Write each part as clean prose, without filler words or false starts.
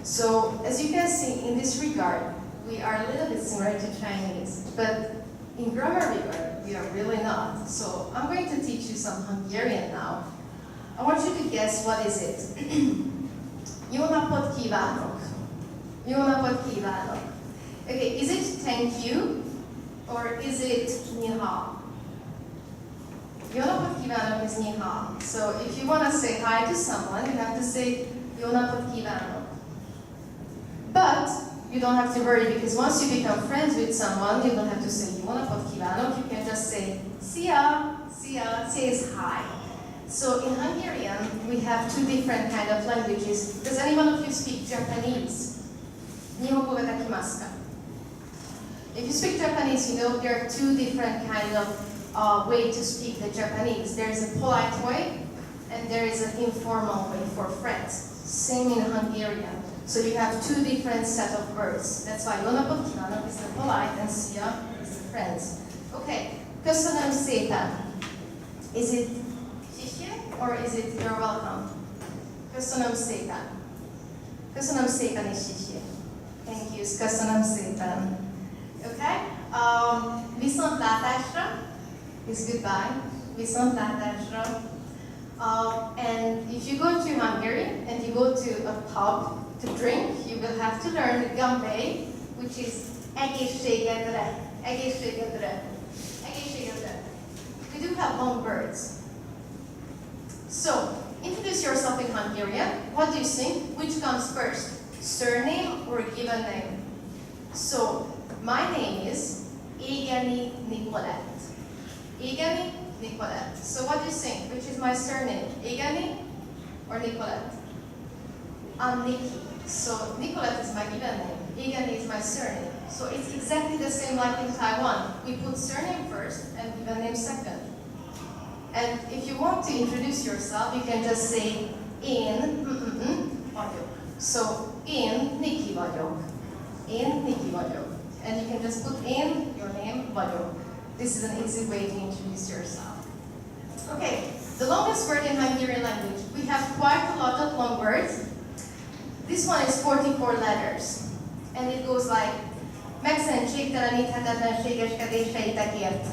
So as you can see in this regard, we are a little bit similar to Chinese, but in grammar regard, we are really not. So I'm going to teach you some Hungarian now. I want you to guess what is it. Jó napot kívánok. Jó napot kívánok. Okay, is it thank you or is it ni hao? Jó napot kívánok is ni hao. So if you want to say hi to someone, you have to say jó napot kívánok. But you don't have to worry because once you become friends with someone, you don't have to say jó napot kívánok. You can just say szia, szia, szia is hi. So in Hungarian, we have two different kind of languages. Does anyone of you speak Japanese? Nihongo ga dekimasu ka? If you speak Japanese, you know there are two different kind of way to speak the Japanese. There is a polite way, and there is an informal way for friends. Same in Hungarian. So you have two different set of words. That's why jó napot kívánok is the polite, and szia is the friends. Okay, köszönöm szépen. Is it or is it you're welcome? Köszönöm szépen. Köszönöm szépen is szépen. Thank you. Köszönöm szépen. Okay? Viszontlátásra is goodbye. Viszontlátásra. And if you go to Hungary and you go to a pub to drink, you will have to learn the gambé, which is egészségedre. Egészségedre. Egészségedre. We do have long words. So, introduce yourself in Hungarian. What do you think? Which comes first? Surname or given name? So, my name is Égeni Nicolette. Égeni Nicolette. So what do you think? Which is my surname? Égeni or Nicolette? I'm Nikki. So Nicolette is my given name. Égeni is my surname. So it's exactly the same like in Taiwan. We put surname first and given name second. And if you want to introduce yourself, you can just say én vagyok. So én Nikki vagyok. Én Nikki vagyok. And you can just put in your name vagyok. This is an easy way to introduce yourself. Okay, the longest word in Hungarian language. We have quite a lot of long words. This one is 44 letters. And it goes like megszentségteleníthetetlenségeskedéseitekért.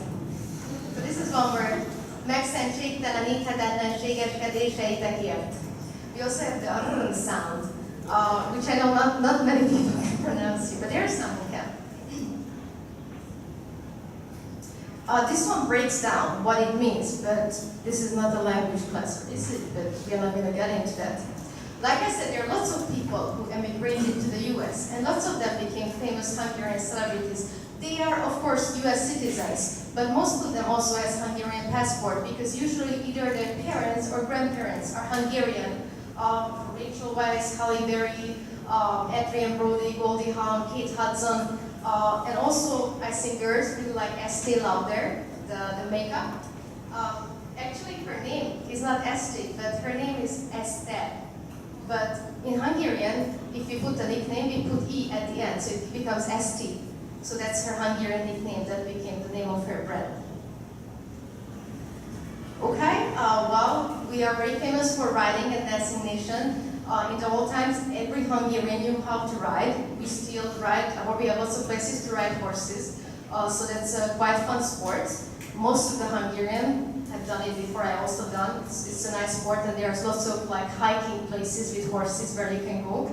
So this is one word. Megszentségteleníthetetlenségeskedéseitekért. We also have the R sound, which I know not many people can pronounce it, but there are some who can. This one breaks down what it means, but this is not a language class, is it? But we're not going to get into that. Like I said, there are lots of people who emigrated to the US, and lots of them became famous Hungarian celebrities. They are, of course, US citizens, but most of them also has Hungarian passport, because usually either their parents or grandparents are Hungarian. Rachel Weisz, Halle Berry, Adrian Brody, Goldie Hawn, Kate Hudson, and also I think girls really like Estee Lauder, the makeup. Actually, her name is not Estee, but her name is Esther. But in Hungarian, if you put a nickname, we put E at the end, so it becomes Estee. So that's her Hungarian nickname that became the name of her brand. Okay, well, we are very famous for riding and dancing nation. In the old times, every Hungarian knew how to ride. We still ride, or we have lots of places to ride horses. So that's a quite fun sport. Most of the Hungarian have done it before. I also done. It's a nice sport, and there's lots of like hiking places with horses where you can go.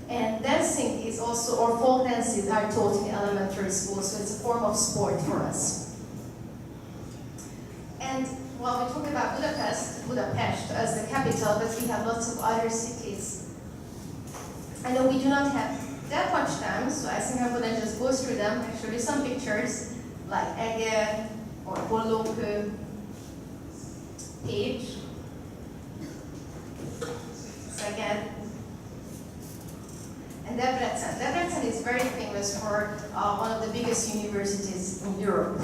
And dancing is also, or folk dances are taught in elementary school, so it's a form of sport for us. And well, we talk about Budapest as the capital, but we have lots of other cities. I know we do not have that much time, so I think I'm going to just go through them and show you some pictures, like Eger, or Hollókő, Pécs, Szeged, and Debrecen. Debrecen is very famous for one of the biggest universities in Europe.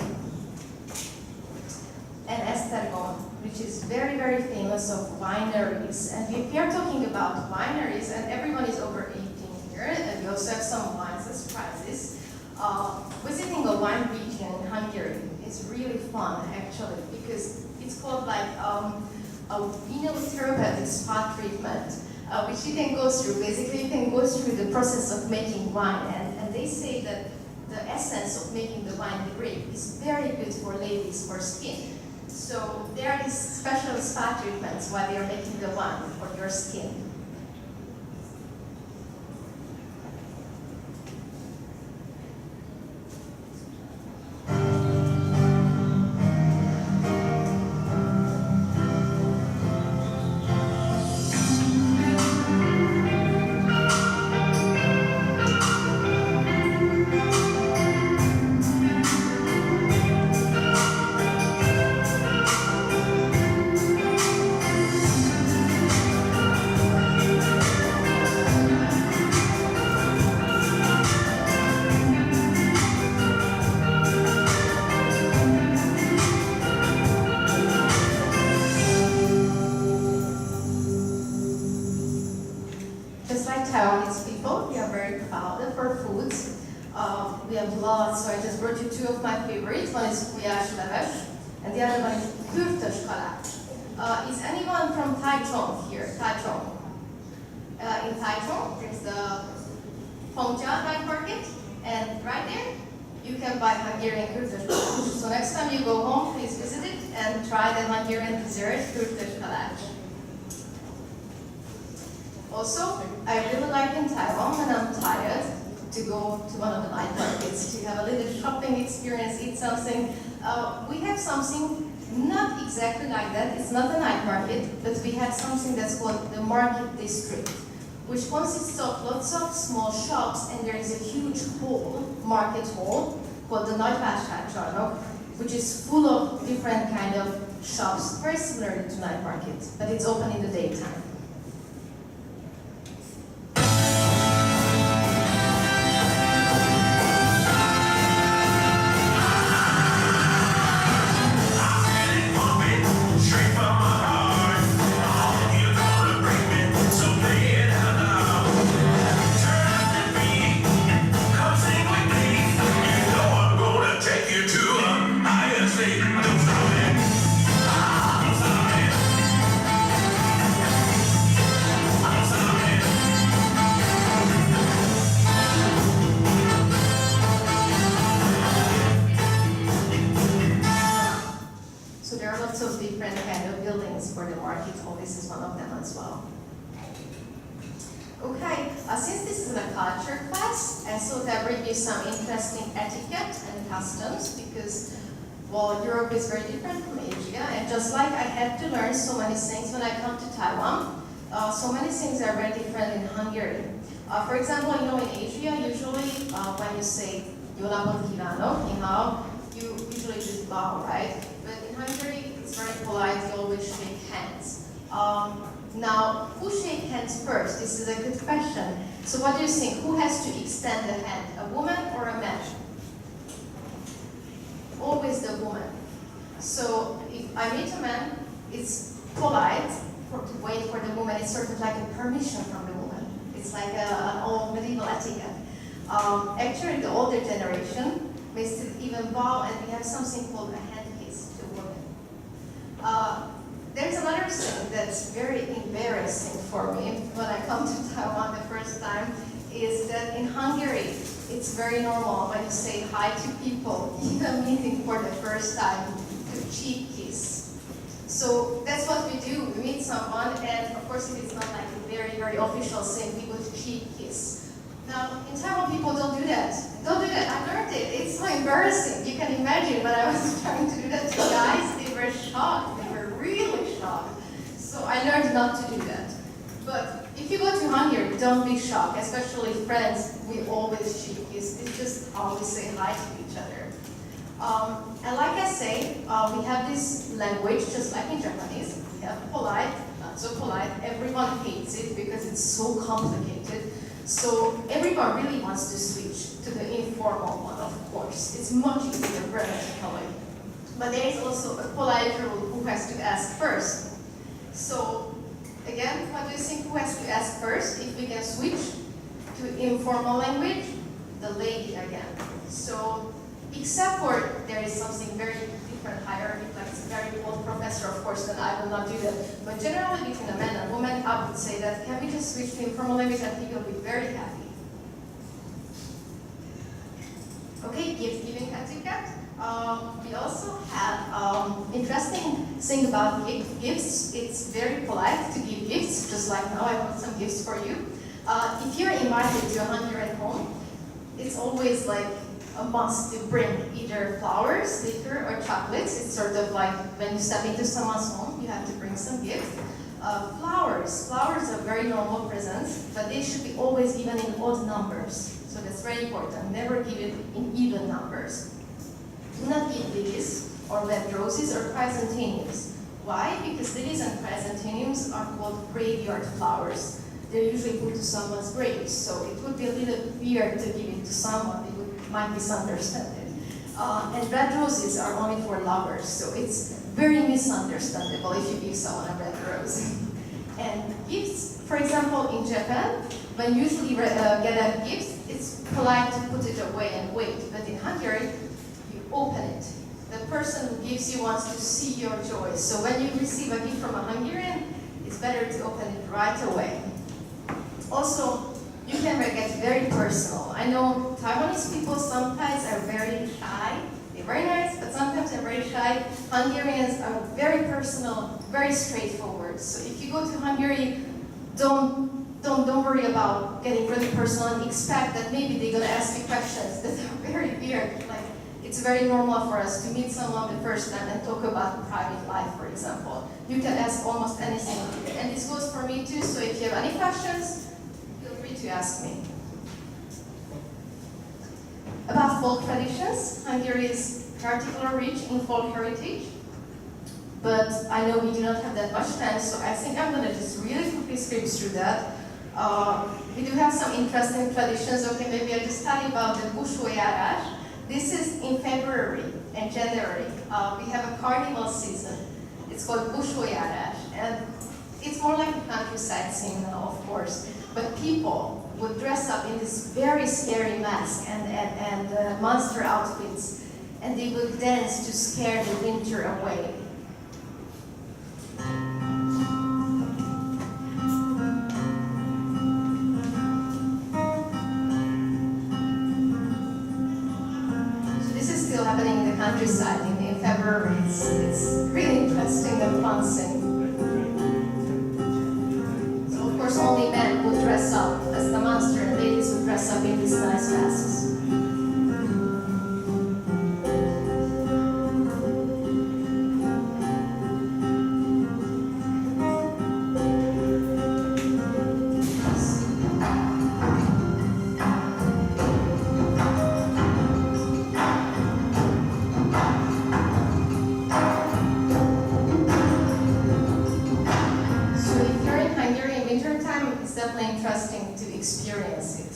And Esztergom, which is very, very famous of wineries. And we are talking about wineries, and everyone is over 18 here, and we also have some wines as prizes. Visiting a wine region in Hungary is really fun, actually, because it's called like a venotherapeutic spa treatment. which you can go through. Basically, you can go through the process of making wine, and they say that the essence of making the wine, the grape, is very good for ladies, for skin. So there are these special spa treatments while they are making the wine for your skin. Just like Taiwanese people, we are very proud of our foods. We have lots, so I just brought you two of my favorites. One is gulyás leves, and the other one is kürtös kalács. Is anyone from Taichung here? Taichung. In Taichung, there's the Hongja night market, and right there, you can buy Hungarian kürtös kalács. So next time you go home, please visit it and try the Hungarian dessert, kürtös kalács. Also, I really like in Taiwan when I'm tired to go to one of the night markets to have a little shopping experience, eat something. We have something not exactly like that. It's not a night market, but we have something that's called the market district, which consists of lots of small shops, and there is a huge hall, market hall, called the Nagyvásárcsarnok, which is full of different kind of shops, very similar to night market, but it's open in the daytime. So there are lots of different kind of buildings for the market hall. This is one of them as well. Okay, since this is a culture class, I thought I'd bring you some interesting etiquette and customs because, well, Europe is very different from Asia, and just like I had to learn so many things when I come to Taiwan, so many things are very different in Hungary. For example, you know, in Asia, usually when you say "Jó napot kívánok," ni hao, you usually just bow, right? But in Hungary, it's very polite, you always shake hands. Now, who shake hands first? This is a good question. So what do you think? Who has to extend the hand, a woman or a man? Always the woman. So if I meet a man, it's polite to wait for the woman. It's sort of like a permission from the woman. It's like an old medieval etiquette. Actually, the older generation may still even bow, and we have something called a hand kiss to women. There's another thing that's very embarrassing for me when I come to Taiwan the first time, is that in Hungary, it's very normal when you say hi to people, even meeting for the first time, to cheek kiss. So that's what we do. We meet someone, and of course, if it's not like a very, very official thing, we would cheek kiss. Now, in Taiwan, people don't do that. Don't do that. I learned it. It's so embarrassing. You can imagine when I was trying to do that to guys, they were shocked. They were really shocked. So I learned not to do that. But if you go to Hungary, don't be shocked, especially friends. We always cheek kiss. It's just how we say hi to each other. And like I say, we have this language, just like in Japanese. We have polite, not so polite. Everyone hates it because it's so complicated. So everyone really wants to switch to the informal one, of course. It's much easier grammatically. But there is also a polite rule who has to ask first. So again, what do you think, who has to ask first? If we can switch to informal language, the lady again. So except for there is something very different hierarchy, like it's a very old professor, of course, then I will not do that. But generally between a man and a woman, I would say that can we just switch to informal language and people will be very happy. Okay, gift giving etiquette. We also have interesting thing about gifts. It's very polite to give gifts, just like now I brought some gifts for you. If you're invited to a Hungarian home, it's always like a must to bring either flowers, liquor, or chocolates. It's sort of like when you step into someone's home, you have to bring some gift. Flowers are very normal presents, but they should be always given in odd numbers. So that's very important. Never give it in even numbers. Do not give lilies or red roses or chrysanthemums. Why? Because lilies and chrysanthemums are called graveyard flowers. They're usually put to someone's grave, so it would be a little weird to give it to someone. They might misunderstand it. And red roses are only for lovers, so it's very misunderstandable if you give someone a red rose. And gifts, for example, in Japan, when you usually get a gift, it's polite to put it away and wait. But in Hungary, you open it. The person who gives you wants to see your joy. So when you receive a gift from a Hungarian, it's better to open it right away. Also, you can get very personal. I know Taiwanese people sometimes are very shy. They're very nice, but sometimes they're very shy. Hungarians are very personal, very straightforward. So if you go to Hungary, don't worry about getting really personal and expect that maybe they're gonna ask you questions that are very weird. Like, it's very normal for us to meet someone the first time and talk about private life, for example. You can ask almost anything. And this goes for me too, so if you have any questions, feel free to ask me. About folk traditions, Hungary is particularly rich in folk heritage, but I know we do not have that much time, so I think I'm going to just really quickly skip through that. We do have some interesting traditions. Okay, maybe I'll just tell you about the Busójárás. This is in February and January. We have a carnival season. It's called Busójárás, and it's more like a countryside scene now, of course, but people would dress up in this very scary mask and monster outfits, and they would dance to scare the winter away. So this is still happening in the countryside in February. It's really interesting and fun thing. Of course, only men would dress up as the monster, and ladies would dress up in these nice masks. It's definitely interesting to experience it.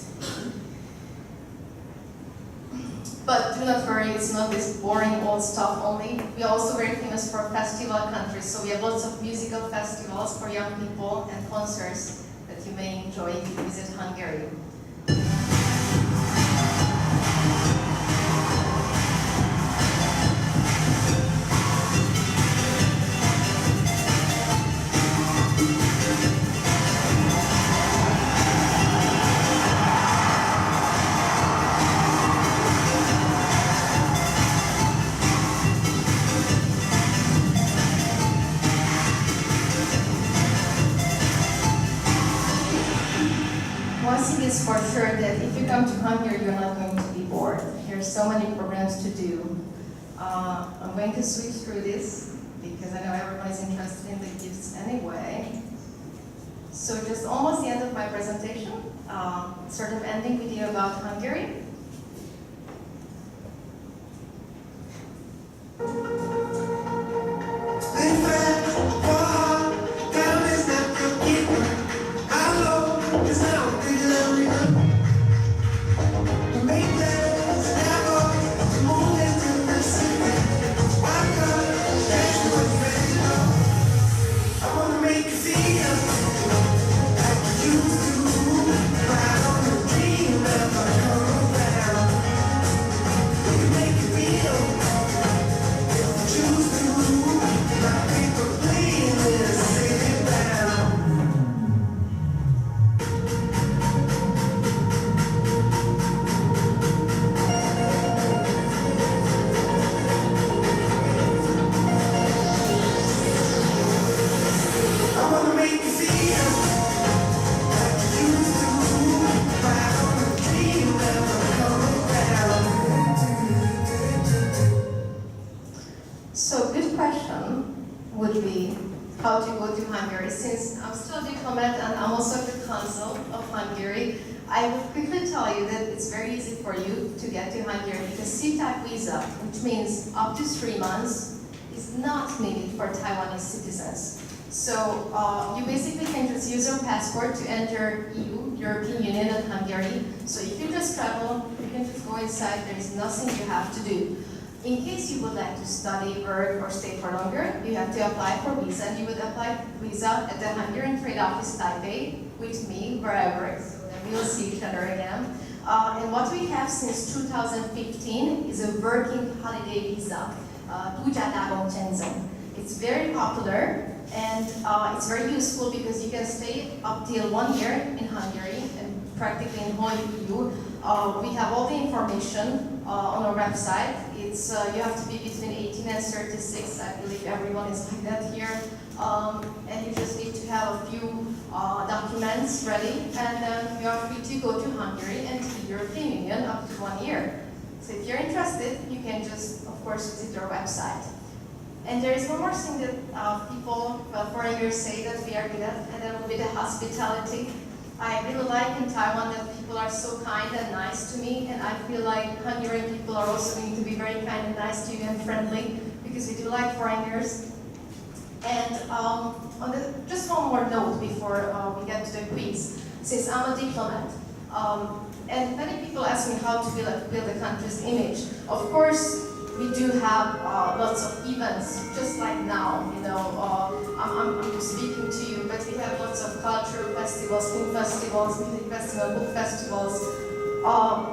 But do not worry, it's not this boring old stuff only. We are also very famous for festival countries, so we have lots of musical festivals for young people and concerts that you may enjoy if you visit Hungary. One thing is for sure that if you come to Hungary, you're not going to be bored. There's so many programs to do. I'm going to switch through this because I know everybody's interested in the gifts anyway. So just almost the end of my presentation, sort of ending video about Hungary. Dream never come back. I will quickly tell you that it's very easy for you to get to Hungary because C-type visa, which means up to 3 months, is not needed for Taiwanese citizens. So you basically can just use your passport to enter EU, European Union and Hungary. So if you just travel, you can just go inside, there is nothing you have to do. In case you would like to study, work, or stay for longer, you have to apply for visa, and you would apply visa at the Hungarian Trade Office Taipei with me, wherever, so then we will see each other again. And what we have since 2015 is a working holiday visa, It's very popular, and it's very useful because you can stay up till 1 year in Hungary and practically in whole EU. We have all the information on our website. It's you have to be between 18 and 36. I believe everyone is like that here. And you just need to have a few documents ready, and then you are free to go to Hungary and to the European Union up to 1 year. So if you're interested, you can just, of course, visit our website. And there is one more thing that foreigners say that we are good at, and that will be the hospitality. I really like in Taiwan that people are so kind and nice to me, and I feel like Hungarian people are also going to be very kind and nice to you and friendly, because we do like foreigners. And just one more note before we get to the quiz, since I'm a diplomat, and many people ask me how to build a country's image. Of course, we do have lots of events, just like now, you know, I'm speaking to you, but we have lots of cultural festivals, film festivals, music festivals, book festivals.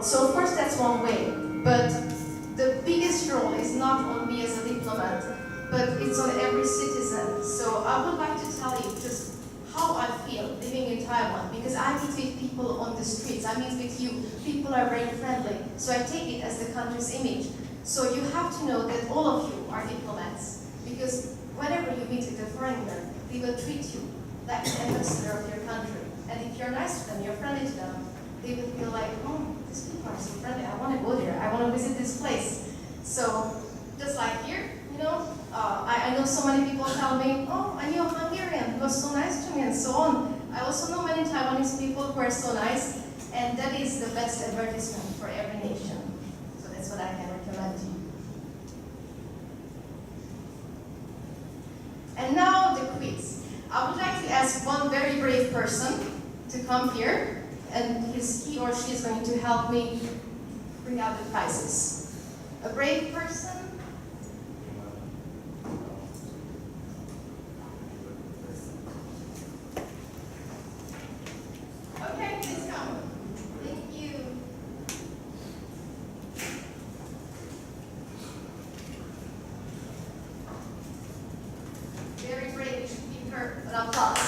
So of course that's one way, but the biggest role is not on me as a diplomat, but it's on every citizen. So I would like to tell you just how I feel living in Taiwan, because I meet with people on the streets, I meet with you, people are very friendly, so I take it as the country's image. So you have to know that all of you are diplomats, because whenever you meet with a foreigner, they will treat you like an ambassador of your country. And if you're nice to them, you're friendly to them, they will feel like, oh, these people are so friendly, I want to go there, I want to visit this place. So, just like here, you know, I know so many people tell me, oh, I knew a Hungarian, he was so nice to me, and so on. I also know many Taiwanese people who are so nice, and that is the best advertisement for every nation. So that's what I can recommend to you. And now the quiz. I would like to ask one very brave person to come here, and he or she is going to help me bring out the prizes. A brave person? Okay, please come. Thank you. Very brave, you should give her an applause.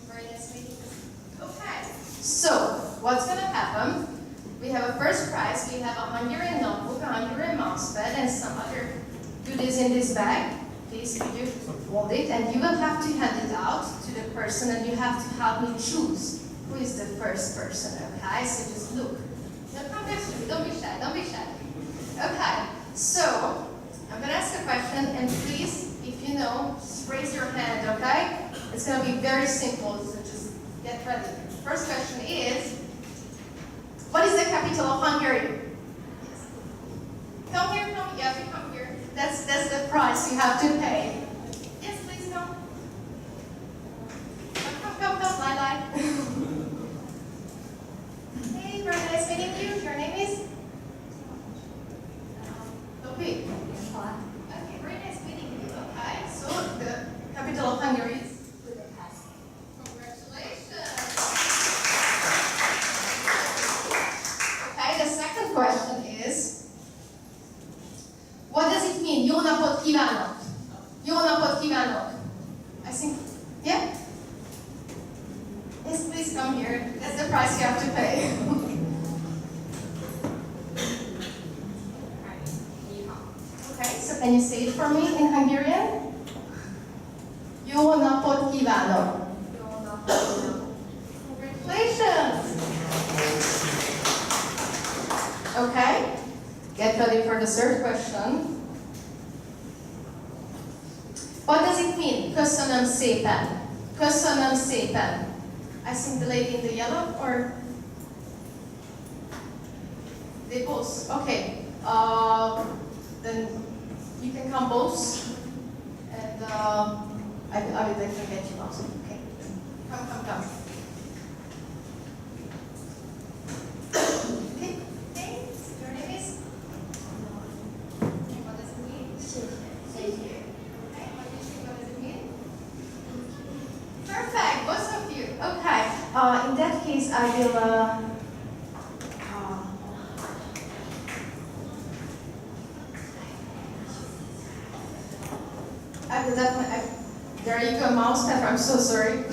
Very nice meeting you. Okay, so what's going to happen? We have a first prize. We have a Hungarian notebook, a Hungarian mousepad, and some other goodies in this bag. Please, could you hold it? And you will have to hand it out to the person, and you have to help me choose who is the first person, okay? So just look. Now come next to me. Don't be shy. Don't be shy. Okay. So, I'm going to ask a question, and please, if you know, just raise your hand, okay? It's going to be very simple, so just get ready. First question is, what is the capital of Hungary? Yes. Come here, come. You have to come here. That's the price you have to pay. Yes, please come. Come, Lai. Hey, very nice meeting you. Your name is? Okay, very nice meeting you. Okay, so the capital of Hungary is Budapest. Congratulations. Okay, the second question is, what does it mean? Jó napot kívánok. Jó napot kívánok. I think, yeah? Yes, please come here. That's the price you have to pay. Okay, so can you say it for me in Hungarian? Jó napot kívánok. Jó napot kívánok. Congratulations. Okay, get ready for the third question. What does it mean? Köszönöm szépen. Köszönöm szépen. I think the lady in the yellow, or they both. Okay. Then you can come both, and I will let you get you out. Okay. Come. Okay. Thanks. Your name is? What does it mean? Thank you. Okay. What do you think? What does it mean? Perfect. Both of you. Okay. In that case, I will. I will definitely. There you go, mouse pepper. I'm so sorry.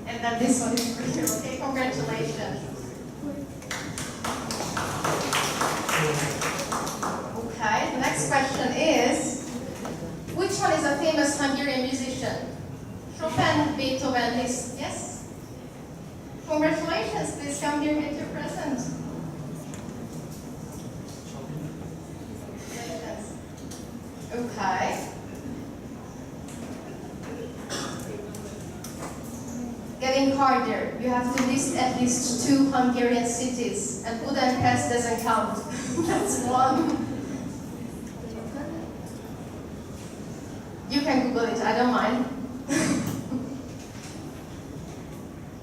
And then this one is for you. Okay. Congratulations. Okay. The next question is, which one is a famous Hungarian musician? Chopin, Beethoven, Liszt. Yes? Congratulations. Please come here and get your present. Congratulations. Okay. Getting harder. You have to list at least 2 Hungarian cities, and Budapest doesn't count. That's one. You can Google it, I don't mind.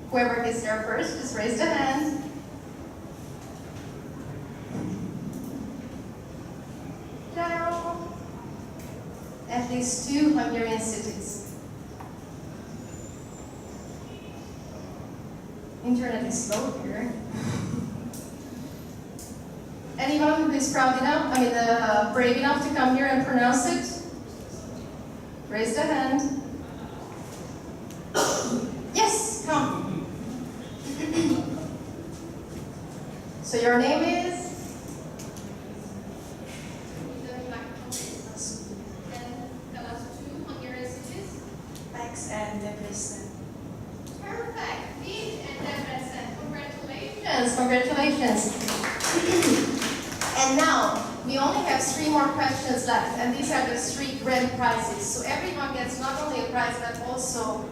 Whoever gets there first, just raise the hand. Ciao. At least 2 Hungarian cities. Internet is slow here. Anyone who is brave enough to come here and pronounce it? Raise the hand. Yes, come. So your name is? And tell us 2 Hungarian cities. Max and Debrecen. Perfect. Pete and Debrecen. Congratulations. Congratulations. And now, we only have 3 more questions left, and these are the 3 grand prizes. So everyone gets not only a prize, but also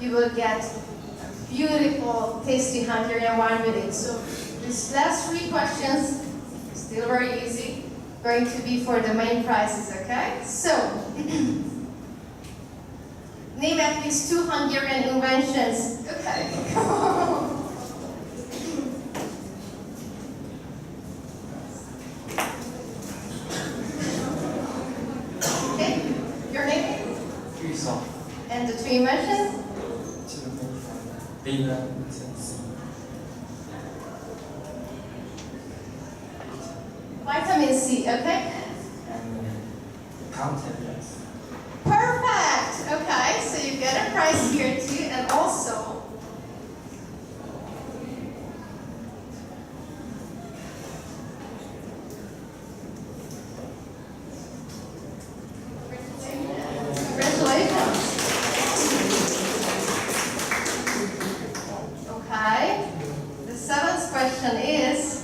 you will get a beautiful, tasty Hungarian wine with it. So these last 3 questions, still very easy, going to be for the main prizes, okay? So, name at least 2 Hungarian inventions. Okay. Okay. Your name? And the 2 inventions? Vitamin C, okay? Perfect! Okay, so you get a prize here too, and also congratulations. Okay. The 7th question is,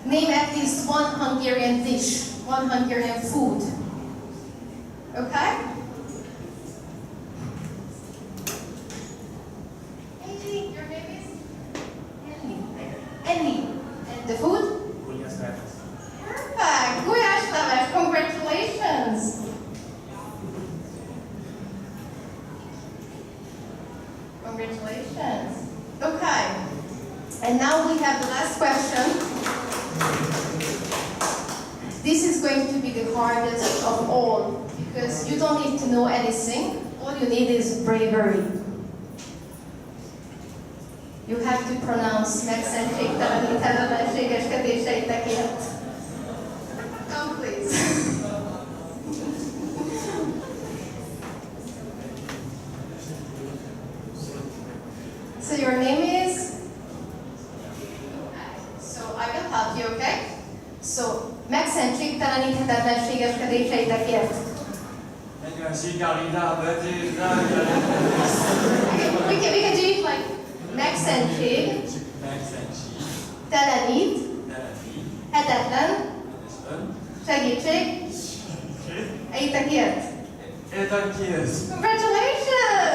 name at least 1 Hungarian dish, 1 Hungarian food. Okay? Andy, your name is? Andy. And the food? Perfect. Gulyás leves. Congratulations. Congratulations. Okay. And now we have the last question. This is going to be the hardest of all, because you don't need to know anything. All you need is bravery. You have to pronounce megszentségteleníthetetlenségeskedéseitekért. Come please. So your name is? So I will help you, okay? So, megszentségteleníthetetlenségeskedéseitekért. We can do it like megszentség, telenít, hetetlen, segítség, eitekért. Congratulations!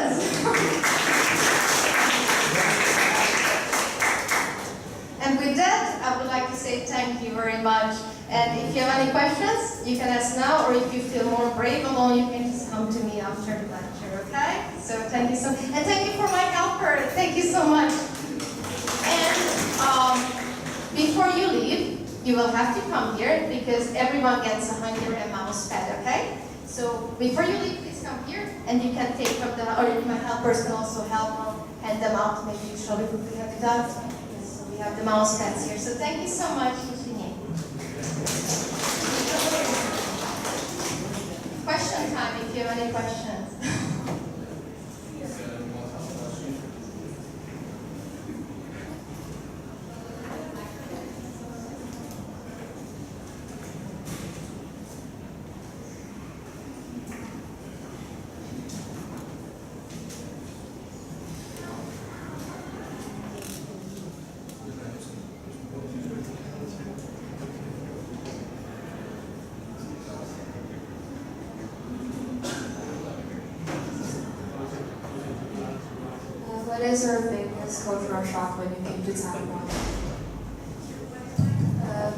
And if you have any questions, you can ask now, or if you feel more brave alone, you can just come to me after the lecture, okay? So thank you so much. And thank you for my helper. Thank you so much. And before you leave, you will have to come here because everyone gets a Hungarian mouse pad, okay? So before you leave, please come here and you can take up the, or my helpers can also help hand them out. Maybe you show me what we have done. So we have the mouse pads here. So thank you so much. Question time if you have any questions. What is your biggest cultural shock when you came to Taiwan?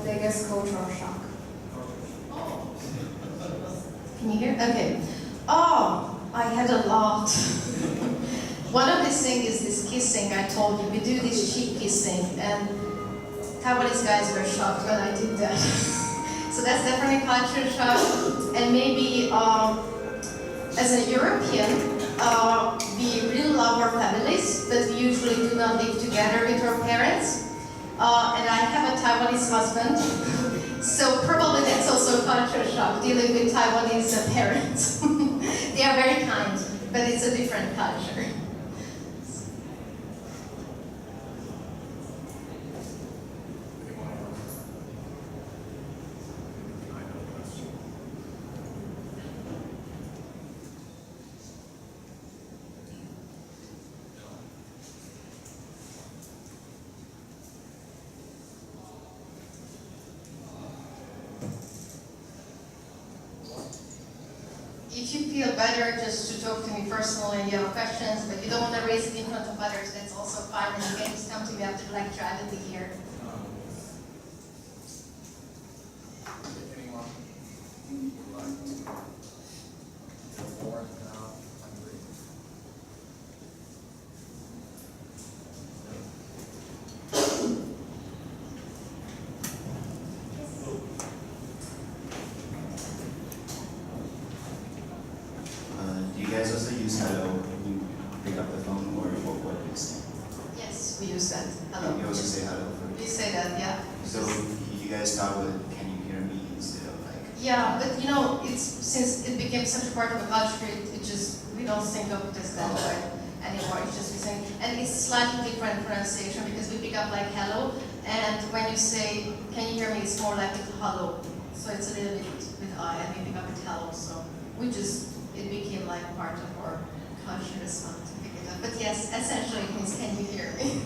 Biggest cultural shock. Can you hear? Okay. Oh, I had a lot. One of these things is this kissing. I told you, we do this cheek kissing, and Taiwanese guys were shocked when I did that. So that's definitely a culture shock. And maybe as a European, we really love our families, but we usually do not live together with our parents. And I have a Taiwanese husband, so probably that's also a culture shock, dealing with Taiwanese parents. They are very kind, but it's a different culture. If you feel better just to talk to me personally and you have questions, but you don't want to raise it in front of others, that's also fine, and you can just come to me after the lecture. I will be here. Anyone would like to go more now? Hungary? Do you guys also use hello when you pick up the phone, or what do you say? Yes, we use that. Hello. You also say hello We first. say that, yeah. So you guys start with "Can you hear me?" instead of like. Yeah, but you know, it's since it became such a part of the culture, it just we don't think of it as that way anymore. It's just we think, and it's slightly different pronunciation because we pick up like hello, and when you say "Can you hear me?" it's more like with hello. So it's a little bit with I, and we pick up with hello. So we just it became like part of our culture as well to pick it up. But yes, essentially it means "Can you hear me?"